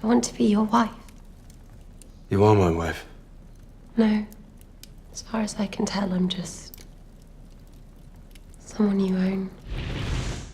I want to be your wife. You are my wife. No. As far as I can tell, I'm just someone you own.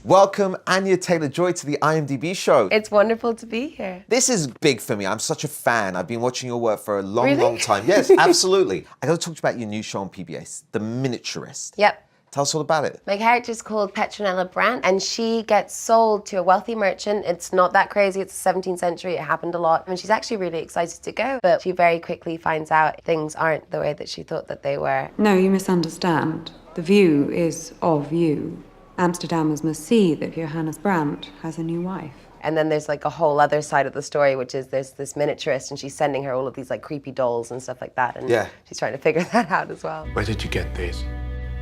Welcome, Anya Taylor-Joy, to the IMDb Show. It's wonderful to be here. This is big for me. I'm such a fan. I've been watching your work for a long, Really? long time. Yes, absolutely. I got to talk to you about your new show on PBS, The Miniaturist. Yep. Tell us all about it. My character's called Petronella Brandt, and she gets sold to a wealthy merchant. It's not that crazy. It's the 17th century. It happened a lot. And she's actually really excited to go. But she very quickly finds out things aren't the way that she thought that they were. No, you misunderstand. The view is of you. Amsterdammers must see that Johannes Brandt has a new wife. And then there's like a whole other side of the story, which is there's this miniaturist, and she's sending her all of these like creepy dolls and stuff like that. And she's trying to figure that out as well. Where did you get these?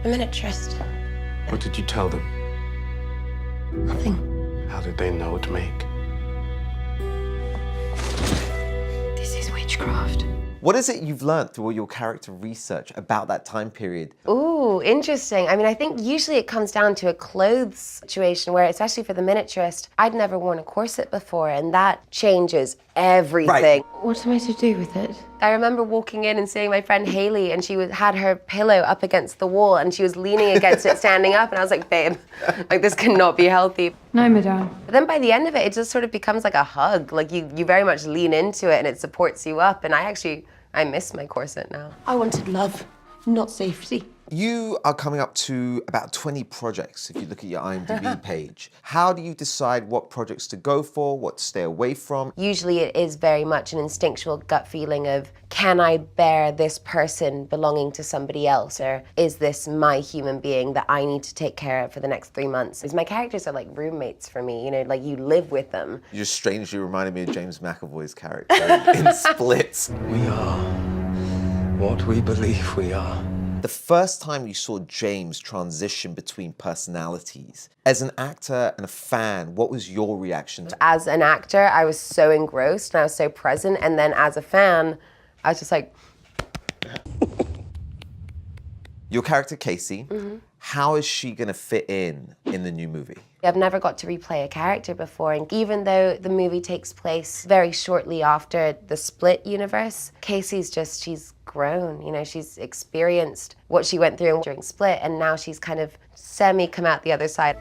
A miniaturist. What did you tell them? Nothing. How did they know what to make? This is witchcraft. What is it you've learned through all your character research about that time period? Ooh, interesting. I mean, I think usually it comes down to a clothes situation where, especially for the miniaturist, I'd never worn a corset before, and that changes everything. Right. What am I to do with it? I remember walking in and seeing my friend Haley, and she had her pillow up against the wall, and she was leaning against it, standing up, and I was like, babe, like this cannot be healthy. No, madame. But then by the end of it, it just sort of becomes like a hug. Like you very much lean into it, and it supports you up, and I miss my corset now. I wanted love, not safety. You are coming up to about 20 projects if you look at your IMDb page. How do you decide what projects to go for, what to stay away from? Usually it is very much an instinctual gut feeling of, can I bear this person belonging to somebody else? Or is this my human being that I need to take care of for the next 3 months? Because my characters are like roommates for me, you know, like you live with them. You just strangely reminded me of James McAvoy's character in Split. We are what we believe we are. The first time you saw James transition between personalities, as an actor and a fan, what was your reaction? As an actor, I was so engrossed and I was so present, and then as a fan, I was just like... Your character, Casey, how is she gonna fit in the new movie? I've never got to replay a character before, and even though the movie takes place very shortly after the Split universe, Casey's she's grown, you know, she's experienced what she went through during Split, and now she's kind of come out the other side.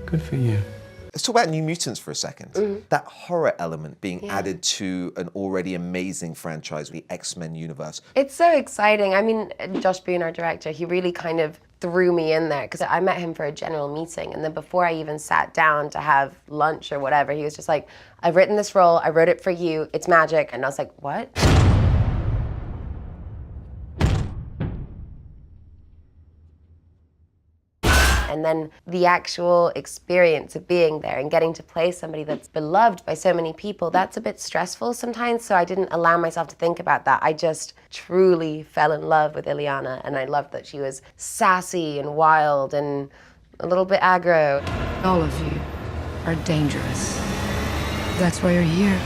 Good for you. Let's talk about New Mutants for a second. That horror element being added to an already amazing franchise, the X-Men universe. It's so exciting. I mean, Josh Boone, our director, he really kind of threw me in there because I met him for a general meeting, and then before I even sat down to have lunch or whatever, he was just like, I've written this role, I wrote it for you, it's magic. And I was like, what? And then the actual experience of being there and getting to play somebody that's beloved by so many people, that's a bit stressful sometimes, so I didn't allow myself to think about that. I just truly fell in love with Ileana, and I loved that she was sassy and wild and a little bit aggro. All of you are dangerous. That's why you're here.